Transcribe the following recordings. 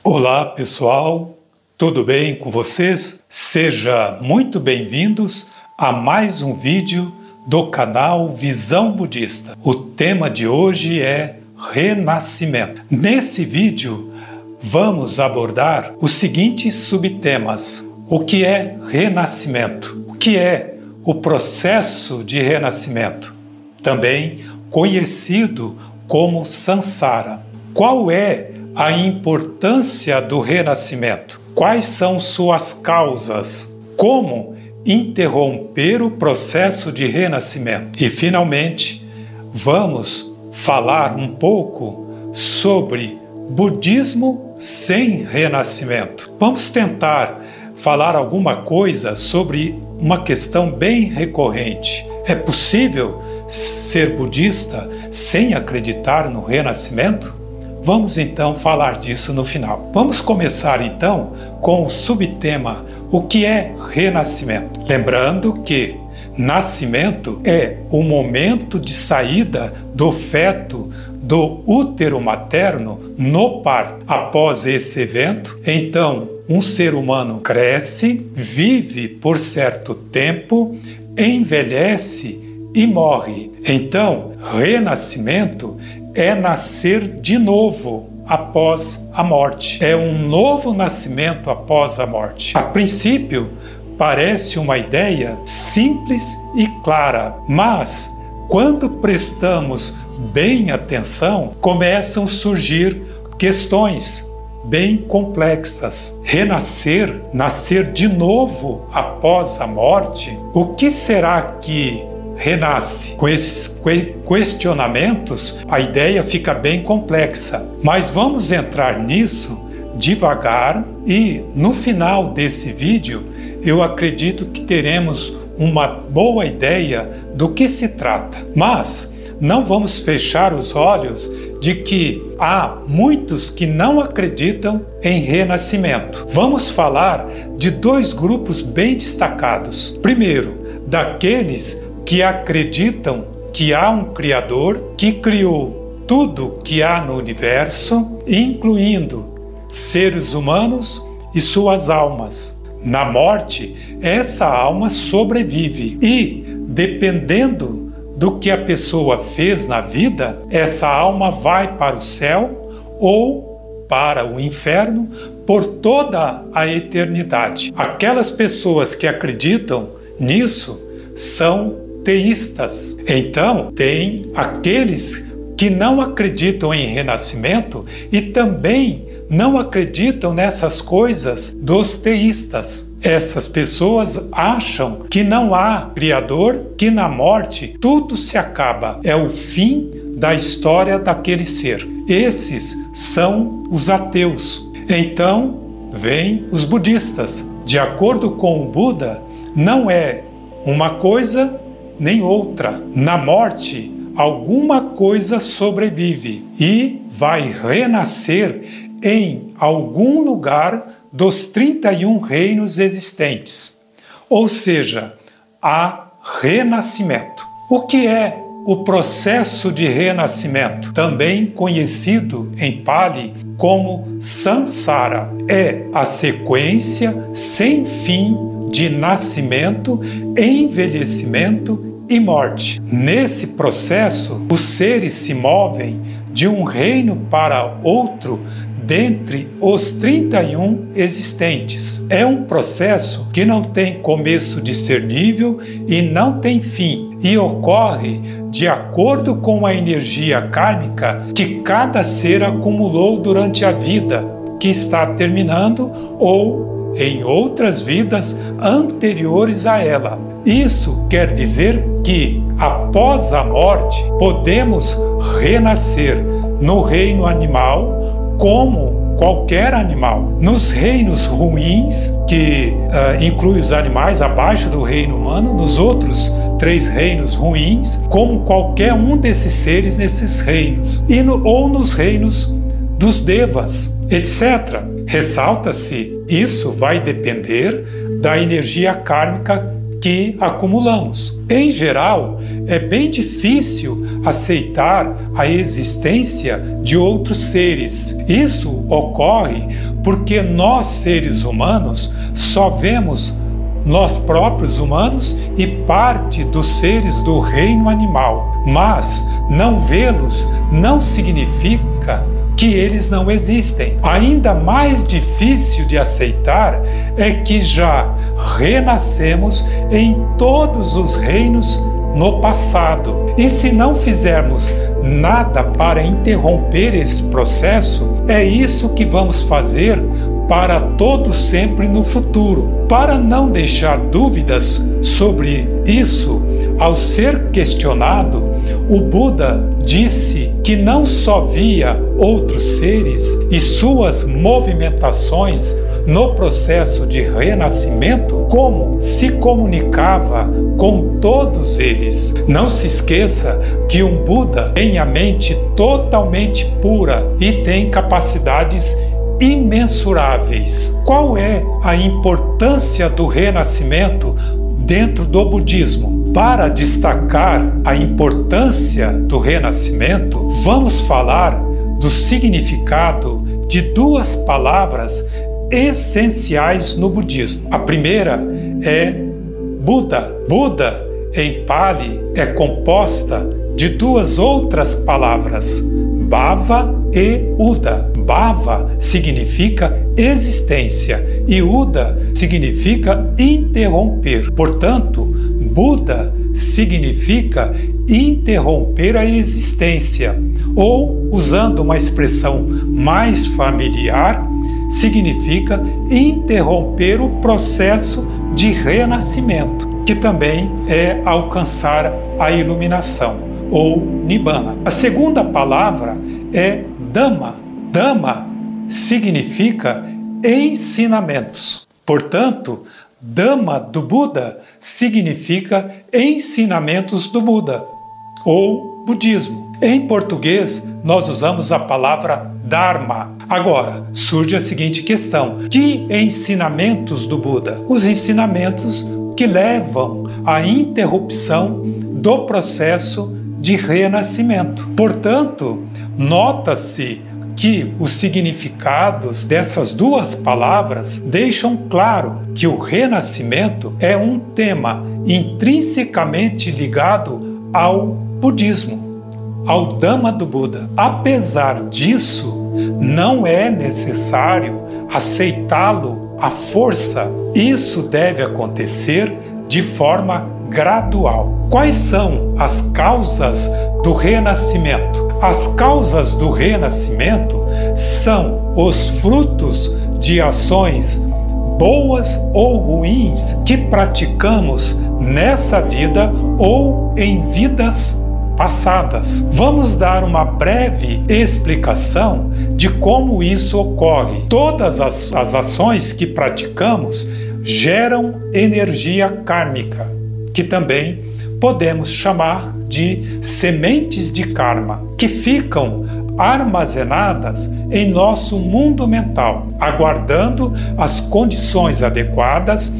Olá pessoal, tudo bem com vocês? Sejam muito bem-vindos a mais um vídeo do canal Visão Budista. O tema de hoje é Renascimento. Nesse vídeo vamos abordar os seguintes subtemas: o que é renascimento? O que é o processo de renascimento? Também conhecido como Samsara. Qual é a importância do renascimento? Quais são suas causas? Como interromper o processo de renascimento? E, finalmente, vamos falar um pouco sobre budismo sem renascimento. Vamos tentar falar alguma coisa sobre uma questão bem recorrente. É possível ser budista sem acreditar no renascimento? Vamos então falar disso no final. Vamos começar então com o subtema: o que é renascimento? Lembrando que nascimento é o momento de saída do feto do útero materno no parto. Após esse evento, então, um ser humano cresce, vive por certo tempo, envelhece e morre. Então, renascimento é nascer de novo após a morte. É um novo nascimento após a morte. A princípio, parece uma ideia simples e clara, mas quando prestamos bem atenção, começam a surgir questões bem complexas. Renascer, nascer de novo após a morte, o que será que renasce? Com esses questionamentos, a ideia fica bem complexa. Mas vamos entrar nisso devagar e no final desse vídeo eu acredito que teremos uma boa ideia do que se trata. Mas não vamos fechar os olhos de que há muitos que não acreditam em renascimento. Vamos falar de dois grupos bem destacados. Primeiro, daqueles que acreditam que há um Criador que criou tudo que há no universo, incluindo seres humanos e suas almas. Na morte, essa alma sobrevive e, dependendo do que a pessoa fez na vida, essa alma vai para o céu ou para o inferno por toda a eternidade. Aquelas pessoas que acreditam nisso são teístas. Então, tem aqueles que não acreditam em renascimento e também não acreditam nessas coisas dos teístas. Essas pessoas acham que não há Criador, que na morte tudo se acaba. É o fim da história daquele ser. Esses são os ateus. Então, vêm os budistas. De acordo com o Buda, não é uma coisa nem outra. Na morte, alguma coisa sobrevive e vai renascer em algum lugar dos 31 reinos existentes. Ou seja, há renascimento. O que é o processo de renascimento? Também conhecido em Pali como Samsara. É a sequência sem fim de nascimento, envelhecimento e morte. Nesse processo, os seres se movem de um reino para outro dentre os 31 existentes. É um processo que não tem começo discernível e não tem fim, e ocorre de acordo com a energia kármica que cada ser acumulou durante a vida que está terminando ou em outras vidas anteriores a ela. Isso quer dizer que, após a morte, podemos renascer no reino animal como qualquer animal. Nos reinos ruins, que inclui os animais abaixo do reino humano, nos outros 3 reinos ruins, como qualquer um desses seres nesses reinos, ou nos reinos dos devas, etc. Ressalta-se, isso vai depender da energia kármica que acumulamos. Em geral, é bem difícil aceitar a existência de outros seres. Isso ocorre porque nós, seres humanos, só vemos nós próprios humanos e parte dos seres do reino animal. Mas não vê-los não significa que eles não existem. Ainda mais difícil de aceitar é que já renascemos em todos os reinos no passado. E se não fizermos nada para interromper esse processo, é isso que vamos fazer para todo sempre no futuro. Para não deixar dúvidas sobre isso, ao ser questionado, o Buda disse que não só via outros seres e suas movimentações no processo de renascimento, como se comunicava com todos eles. Não se esqueça que um Buda tem a mente totalmente pura e tem capacidades imensuráveis. Qual é a importância do renascimento dentro do budismo? Para destacar a importância do renascimento, vamos falar do significado de duas palavras essenciais no budismo. A primeira é Buda. Buda, em Pali, é composta de duas outras palavras, Bhava e Uda. Bhava significa existência e Uda significa interromper. Portanto, Buda significa interromper a existência, ou, usando uma expressão mais familiar, significa interromper o processo de renascimento, que também é alcançar a iluminação, ou Nibbana. A segunda palavra é Dhamma. Dhamma significa ensinamentos. Portanto, Dhamma do Buda significa ensinamentos do Buda, ou budismo. Em português, nós usamos a palavra Dharma. Agora, surge a seguinte questão: que ensinamentos do Buda? Os ensinamentos que levam à interrupção do processo de renascimento. Portanto, nota-se que os significados dessas duas palavras deixam claro que o renascimento é um tema intrinsecamente ligado ao budismo, ao Dhamma do Buda. Apesar disso, não é necessário aceitá-lo à força. Isso deve acontecer de forma gradual. Quais são as causas do renascimento? As causas do renascimento são os frutos de ações boas ou ruins que praticamos nessa vida ou em vidas passadas. Vamos dar uma breve explicação de como isso ocorre. Todas as ações que praticamos geram energia kármica, que também podemos chamar de sementes de karma, que ficam armazenadas em nosso mundo mental, aguardando as condições adequadas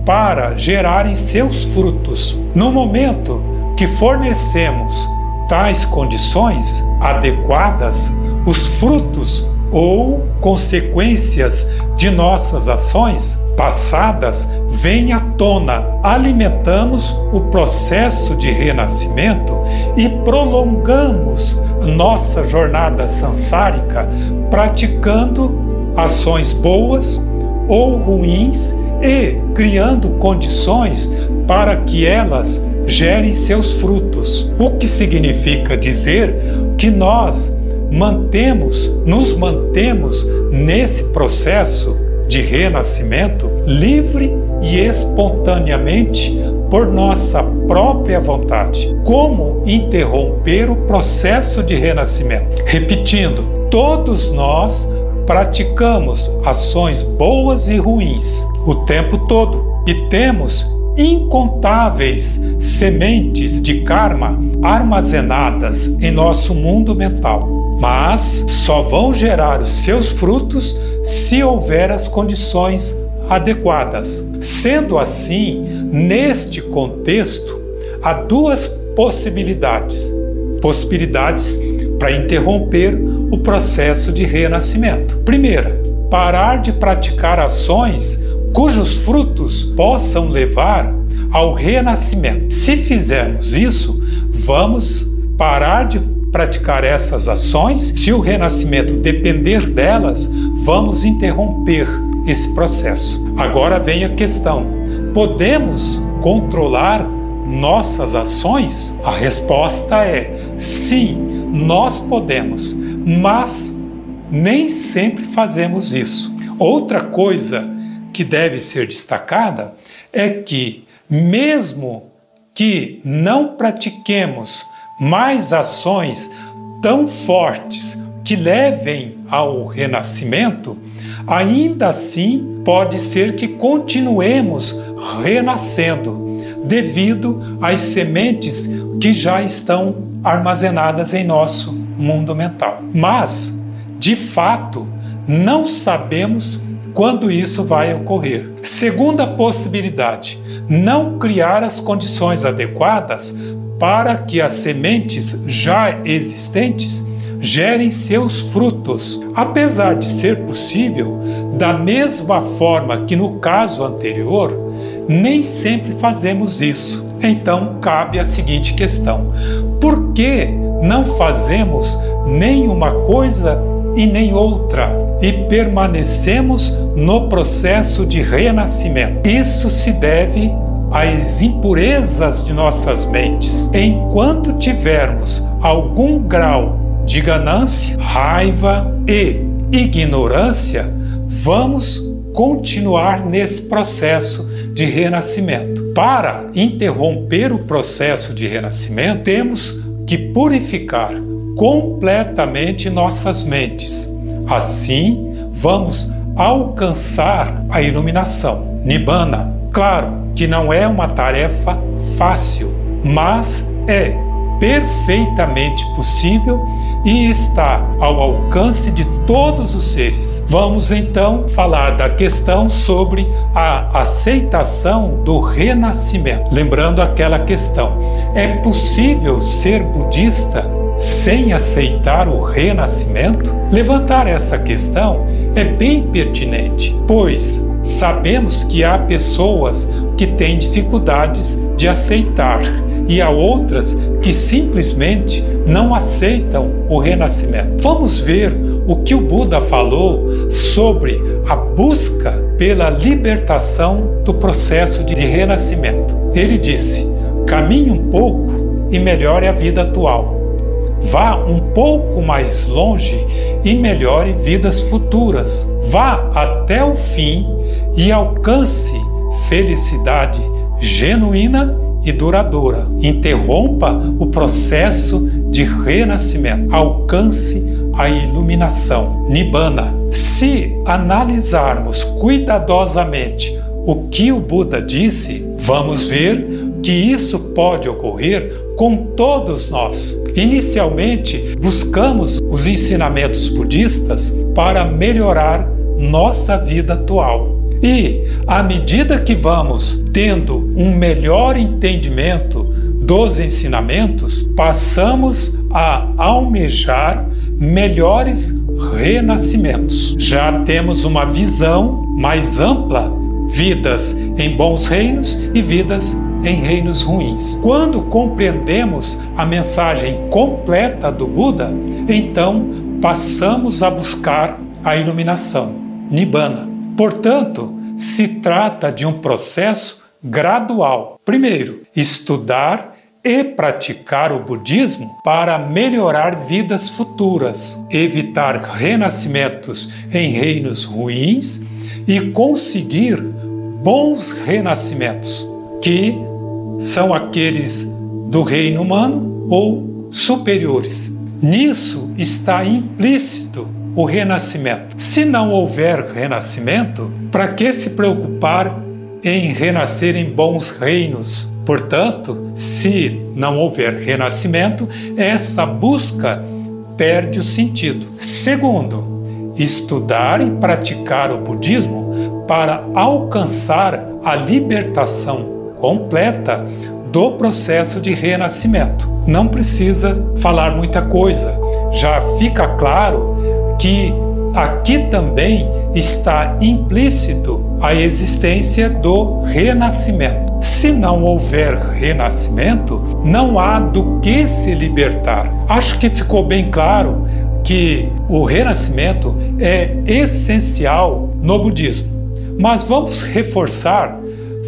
para gerarem seus frutos. No momento que fornecemos tais condições adequadas, os frutos ou consequências de nossas ações passadas vêm à tona. Alimentamos o processo de renascimento e prolongamos nossa jornada samsárica praticando ações boas ou ruins e criando condições para que elas gerem seus frutos. O que significa dizer que nós nos mantemos nesse processo de renascimento livre e espontaneamente por nossa própria vontade. Como interromper o processo de renascimento? Repetindo, todos nós praticamos ações boas e ruins o tempo todo e temos incontáveis sementes de karma armazenadas em nosso mundo mental. Mas só vão gerar os seus frutos se houver as condições adequadas. Sendo assim, neste contexto, há duas possibilidades. possibilidades para interromper o processo de renascimento. Primeira, parar de praticar ações cujos frutos possam levar ao renascimento. Se fizermos isso, vamos parar de praticar essas ações. Se o renascimento depender delas, vamos interromper esse processo. Agora vem a questão: podemos controlar nossas ações? A resposta é sim, nós podemos, mas nem sempre fazemos isso. Outra coisa que deve ser destacada é que, mesmo que não pratiquemos mais ações tão fortes que levem ao renascimento, ainda assim pode ser que continuemos renascendo devido às sementes que já estão armazenadas em nosso mundo mental. Mas, de fato, não sabemos quando isso vai ocorrer. Segunda possibilidade, não criar as condições adequadas para que as sementes já existentes gerem seus frutos. Apesar de ser possível, da mesma forma que no caso anterior, nem sempre fazemos isso. Então cabe a seguinte questão: por que não fazemos nem uma coisa e nem outra e permanecemos no processo de renascimento? Isso se deve às impurezas de nossas mentes. Enquanto tivermos algum grau de ganância, raiva e ignorância, vamos continuar nesse processo de renascimento. Para interromper o processo de renascimento, temos que purificar completamente nossas mentes. Assim, vamos alcançar a iluminação, Nibbana. Claro que não é uma tarefa fácil, mas é perfeitamente possível e está ao alcance de todos os seres. Vamos então falar da questão sobre a aceitação do renascimento. Lembrando aquela questão: é possível ser budista sem aceitar o renascimento? Levantar essa questão é bem pertinente, pois sabemos que há pessoas que têm dificuldades de aceitar e há outras que simplesmente não aceitam o renascimento. Vamos ver o que o Buda falou sobre a busca pela libertação do processo de renascimento. Ele disse: caminhe um pouco e melhore a vida atual. Vá um pouco mais longe e melhore vidas futuras. Vá até o fim e alcance felicidade genuína e duradoura. Interrompa o processo de renascimento. Alcance a iluminação, Nibbana. Se analisarmos cuidadosamente o que o Buda disse, vamos ver que isso pode ocorrer com todos nós. Inicialmente, buscamos os ensinamentos budistas para melhorar nossa vida atual. E, à medida que vamos tendo um melhor entendimento dos ensinamentos, passamos a almejar melhores renascimentos. Já temos uma visão mais ampla, vidas em bons reinos e vidas em reinos ruins. Quando compreendemos a mensagem completa do Buda, então passamos a buscar a iluminação, Nibbana. Portanto, se trata de um processo gradual. Primeiro, estudar e praticar o budismo para melhorar vidas futuras, evitar renascimentos em reinos ruins e conseguir bons renascimentos, que são aqueles do reino humano ou superiores. Nisso está implícito o renascimento. Se não houver renascimento, para que se preocupar em renascer em bons reinos? Portanto, se não houver renascimento, essa busca perde o sentido. Segundo, estudar e praticar o budismo para alcançar a libertação completa do processo de renascimento. não precisa falar muita coisa. Já fica claro que aqui também está implícito a existência do renascimento. Se não houver renascimento, não há do que se libertar. Acho que ficou bem claro que o renascimento é essencial no budismo. Mas vamos reforçar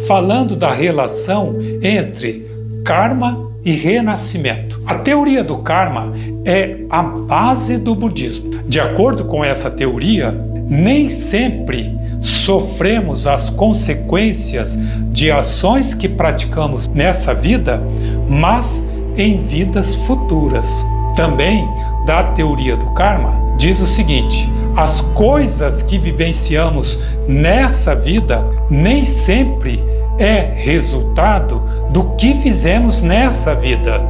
falando da relação entre karma e renascimento. A teoria do karma é a base do budismo. De acordo com essa teoria, nem sempre sofremos as consequências de ações que praticamos nessa vida, mas em vidas futuras. Também, da teoria do karma, diz o seguinte: as coisas que vivenciamos nessa vida nem sempre é resultado do que fizemos nessa vida,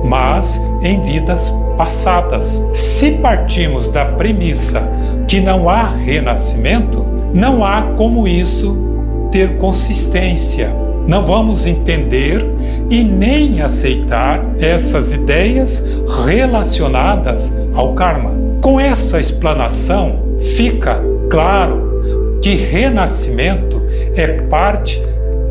mas em vidas passadas. Se partimos da premissa que não há renascimento, não há como isso ter consistência. Não vamos entender e nem aceitar essas ideias relacionadas ao karma. Com essa explanação, fica claro que renascimento é parte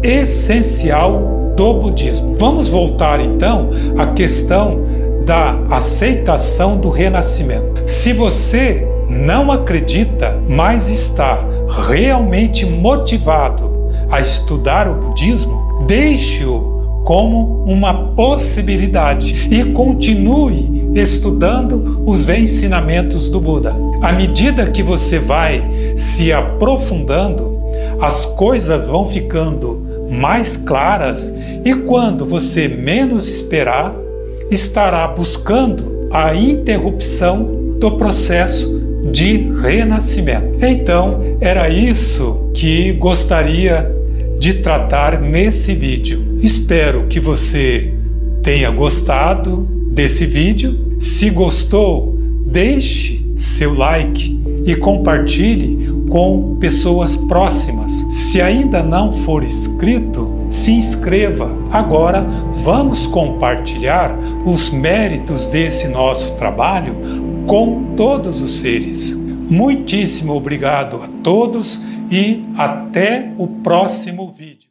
essencial do budismo. Vamos voltar então à questão da aceitação do renascimento. Se você não acredita, mas está realmente motivado a estudar o budismo, deixe-o como uma possibilidade e continue estudando os ensinamentos do Buda. À medida que você vai se aprofundando, as coisas vão ficando mais claras e quando você menos esperar, estará buscando a interrupção do processo de renascimento. Então, era isso que gostaria de tratar nesse vídeo. Espero que você tenha gostado desse vídeo. Se gostou, deixe seu like e compartilhe com pessoas próximas. Se ainda não for inscrito, se inscreva. Agora vamos compartilhar os méritos desse nosso trabalho com todos os seres. Muitíssimo obrigado a todos e até o próximo vídeo.